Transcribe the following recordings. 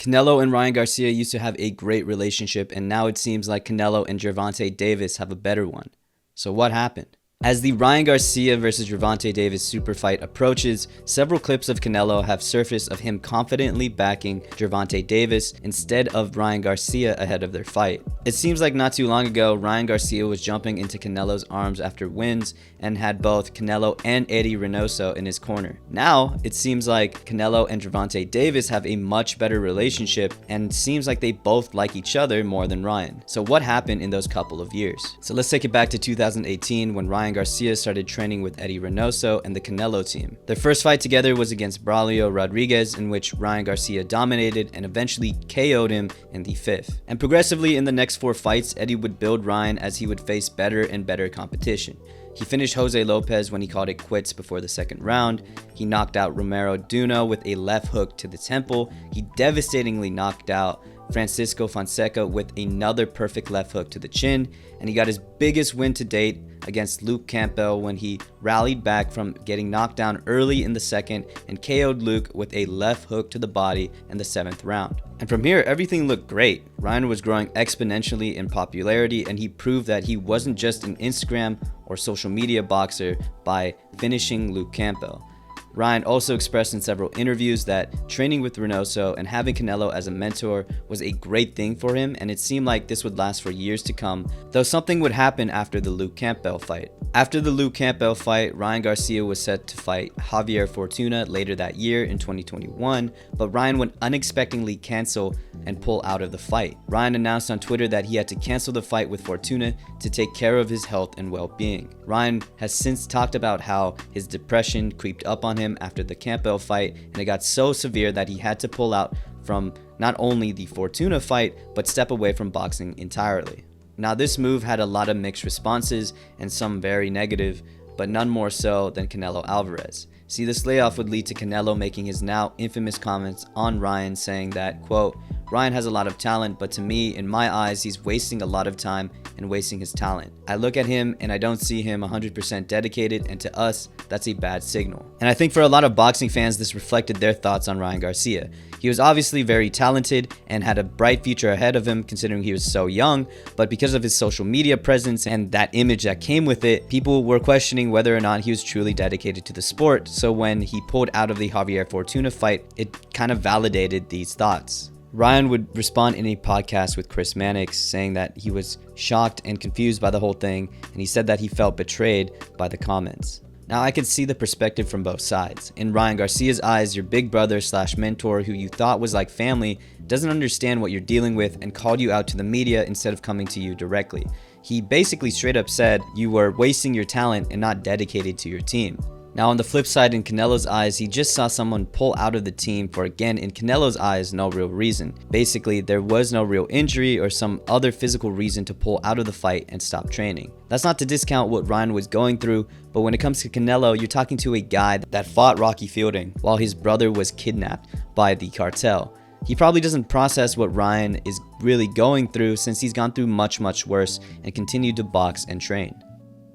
Canelo and Ryan Garcia used to have a great relationship, and now it seems like Canelo and Gervonta Davis have a better one. So what happened? As the Ryan Garcia versus Gervonta Davis super fight approaches, several clips of Canelo have surfaced of him confidently backing Gervonta Davis instead of Ryan Garcia ahead of their fight. It seems like not too long ago, Ryan Garcia was jumping into Canelo's arms after wins and had both Canelo and Eddie Reynoso in his corner. Now, it seems like Canelo and Gervonta Davis have a much better relationship and seems like they both like each other more than Ryan. So what happened in those couple of years? So let's take it back to 2018 when Ryan Garcia started training with Eddie Reynoso and the Canelo team. Their first fight together was against Braulio Rodriguez, in which Ryan Garcia dominated and eventually KO'd him in the 5th. And progressively in the next 4 fights, Eddie would build Ryan as he would face better and better competition. He finished Jose Lopez when he called it quits before the 2nd round. He knocked out Romero Duno with a left hook to the temple. He devastatingly knocked out Francisco Fonseca with another perfect left hook to the chin, and he got his biggest win to date against Luke Campbell when he rallied back from getting knocked down early in the 2nd and KO'd Luke with a left hook to the body in the 7th round. And from here, everything looked great. Ryan was growing exponentially in popularity, and he proved that he wasn't just an Instagram or social media boxer by finishing Luke Campbell. Ryan also expressed in several interviews that training with Reynoso and having Canelo as a mentor was a great thing for him, and it seemed like this would last for years to come, though something would happen after the Luke Campbell fight. After the Luke Campbell fight, Ryan Garcia was set to fight Javier Fortuna later that year in 2021, but Ryan would unexpectedly cancel and pull out of the fight. Ryan announced on Twitter that he had to cancel the fight with Fortuna to take care of his health and well-being. Ryan has since talked about how his depression creeped up on him after the Campbell fight, and it got so severe that he had to pull out from not only the Fortuna fight, but step away from boxing entirely. Now, this move had a lot of mixed responses and some very negative, but none more so than Canelo Alvarez. See, this layoff would lead to Canelo making his now infamous comments on Ryan, saying that, quote, "Ryan has a lot of talent, but to me, in my eyes, he's wasting a lot of time and wasting his talent. I look at him and I don't see him 100% dedicated, and to us, that's a bad signal." And I think for a lot of boxing fans, this reflected their thoughts on Ryan Garcia. He was obviously very talented and had a bright future ahead of him considering he was so young, but because of his social media presence and that image that came with it, people were questioning whether or not he was truly dedicated to the sport. So when he pulled out of the Javier Fortuna fight, it kind of validated these thoughts. Ryan would respond in a podcast with Chris Mannix saying that he was shocked and confused by the whole thing, and he said that he felt betrayed by the comments. Now, I could see the perspective from both sides. In Ryan Garcia's eyes, your big brother / mentor who you thought was like family doesn't understand what you're dealing with and called you out to the media instead of coming to you directly. He basically straight up said you were wasting your talent and not dedicated to your team. Now, on the flip side, in Canelo's eyes, he just saw someone pull out of the team for, again, in Canelo's eyes, no real reason. Basically, there was no real injury or some other physical reason to pull out of the fight and stop training. That's not to discount what Ryan was going through, but when it comes to Canelo, you're talking to a guy that fought Rocky Fielding while his brother was kidnapped by the cartel. He probably doesn't process what Ryan is really going through since he's gone through much, much worse and continued to box and train.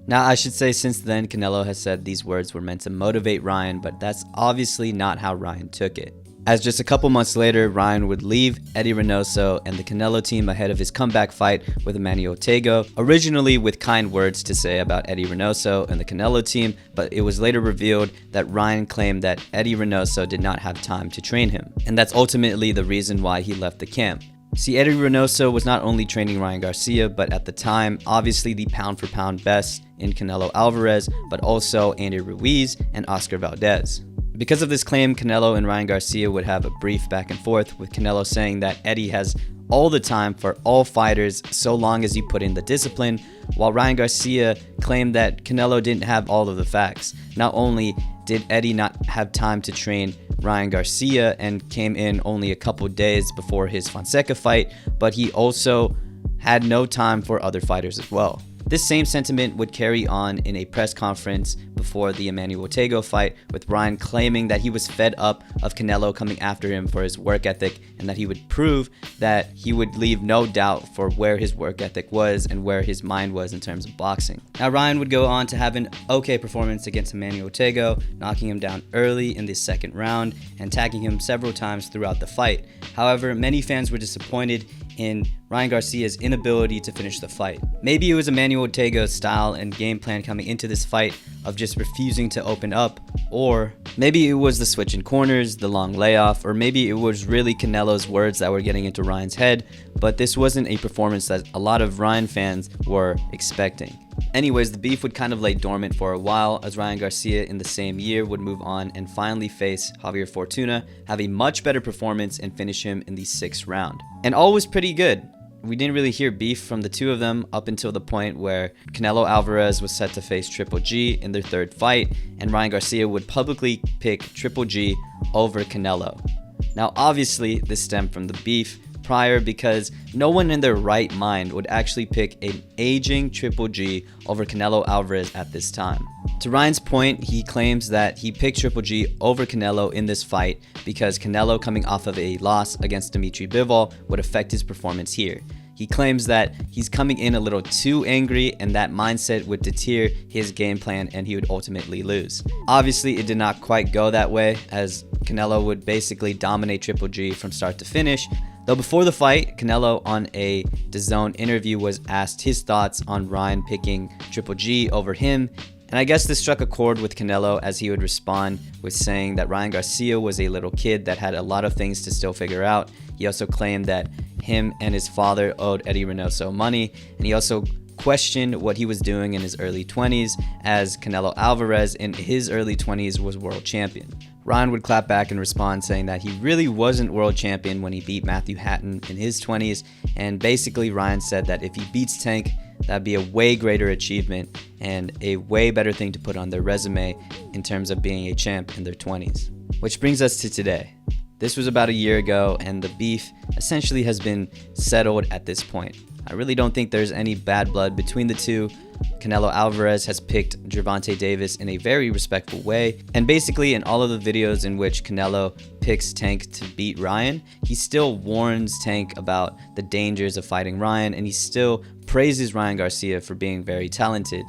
Now, I should say since then, Canelo has said these words were meant to motivate Ryan, but that's obviously not how Ryan took it. As just a couple months later, Ryan would leave Eddie Reynoso and the Canelo team ahead of his comeback fight with Manny Ortega, originally with kind words to say about Eddie Reynoso and the Canelo team, but it was later revealed that Ryan claimed that Eddie Reynoso did not have time to train him, and that's ultimately the reason why he left the camp. See, Eddie Reynoso was not only training Ryan Garcia, but at the time, obviously the pound-for-pound best in Canelo Alvarez, but also Andy Ruiz and Oscar Valdez. Because of this claim, Canelo and Ryan Garcia would have a brief back and forth, with Canelo saying that Eddie has all the time for all fighters so long as you put in the discipline, while Ryan Garcia claimed that Canelo didn't have all of the facts. Not only did Eddie not have time to train Ryan Garcia and came in only a couple days before his Fonseca fight, but he also had no time for other fighters as well. This same sentiment would carry on in a press conference before the Emmanuel Ortega fight, with Ryan claiming that he was fed up of Canelo coming after him for his work ethic, and that he would prove that he would leave no doubt for where his work ethic was and where his mind was in terms of boxing. Now, Ryan would go on to have an okay performance against Emmanuel Ortega, knocking him down early in the second round and tagging him several times throughout the fight. However, many fans were disappointed in Ryan Garcia's inability to finish the fight. Maybe it was Emmanuel Ortega's style and game plan coming into this fight of just refusing to open up, or maybe it was the switch in corners, the long layoff, or maybe it was really Canelo's words that were getting into Ryan's head, but this wasn't a performance that a lot of Ryan fans were expecting. Anyways, the beef would kind of lay dormant for a while, as Ryan Garcia in the same year would move on and finally face Javier Fortuna, have a much better performance, and finish him in the 6th round. And all was pretty good. We didn't really hear beef from the two of them up until the point where Canelo Alvarez was set to face Triple G in their 3rd fight, and Ryan Garcia would publicly pick Triple G over Canelo. Now, obviously, this stemmed from the beef prior, because no one in their right mind would actually pick an aging Triple G over Canelo Alvarez at this time. To Ryan's point, he claims that he picked Triple G over Canelo in this fight because Canelo, coming off of a loss against Dimitri Bivol, would affect his performance here. He claims that he's coming in a little too angry, and that mindset would deter his game plan and he would ultimately lose. Obviously, it did not quite go that way, as Canelo would basically dominate Triple G from start to finish. Though before the fight, Canelo on a DAZN interview was asked his thoughts on Ryan picking Triple G over him, and I guess this struck a chord with Canelo, as he would respond with saying that Ryan Garcia was a little kid that had a lot of things to still figure out. He also claimed that him and his father owed Eddie Reynoso money, and he also questioned what he was doing in his early 20s, as Canelo Alvarez in his early 20s was world champion. Ryan would clap back and respond saying that he really wasn't world champion when he beat Matthew Hatton in his 20s, and basically Ryan said that if he beats Tank, that'd be a way greater achievement and a way better thing to put on their resume in terms of being a champ in their 20s. Which brings us to today. This was about a year ago, and the beef essentially has been settled at this point. I really don't think there's any bad blood between the two. Canelo Alvarez has picked Gervonta Davis in a very respectful way, and basically in all of the videos in which Canelo picks Tank to beat Ryan, he still warns Tank about the dangers of fighting Ryan, and he still praises Ryan Garcia for being very talented.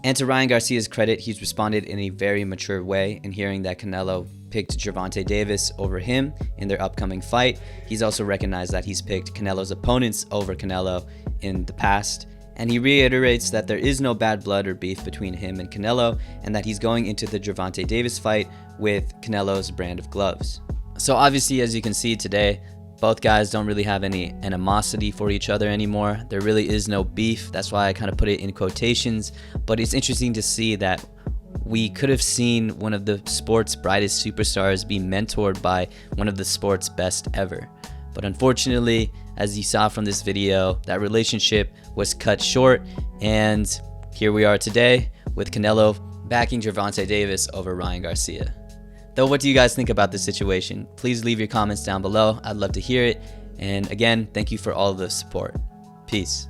And to Ryan Garcia's credit, he's responded in a very mature way in hearing that Canelo picked Gervonta Davis over him in their upcoming fight. He's also recognized that he's picked Canelo's opponents over Canelo in the past, and he reiterates that there is no bad blood or beef between him and Canelo, and that he's going into the Gervonta Davis fight with Canelo's brand of gloves. So obviously, as you can see today, both guys don't really have any animosity for each other anymore. There really is no beef. That's why I kind of put it in quotations, but it's interesting to see that we could have seen one of the sport's brightest superstars be mentored by one of the sport's best ever. But unfortunately, as you saw from this video, that relationship was cut short, and here we are today with Canelo backing Gervonta Davis over Ryan Garcia. Though, what do you guys think about this situation? Please leave your comments down below. I'd love to hear it. And again, thank you for all of the support. Peace.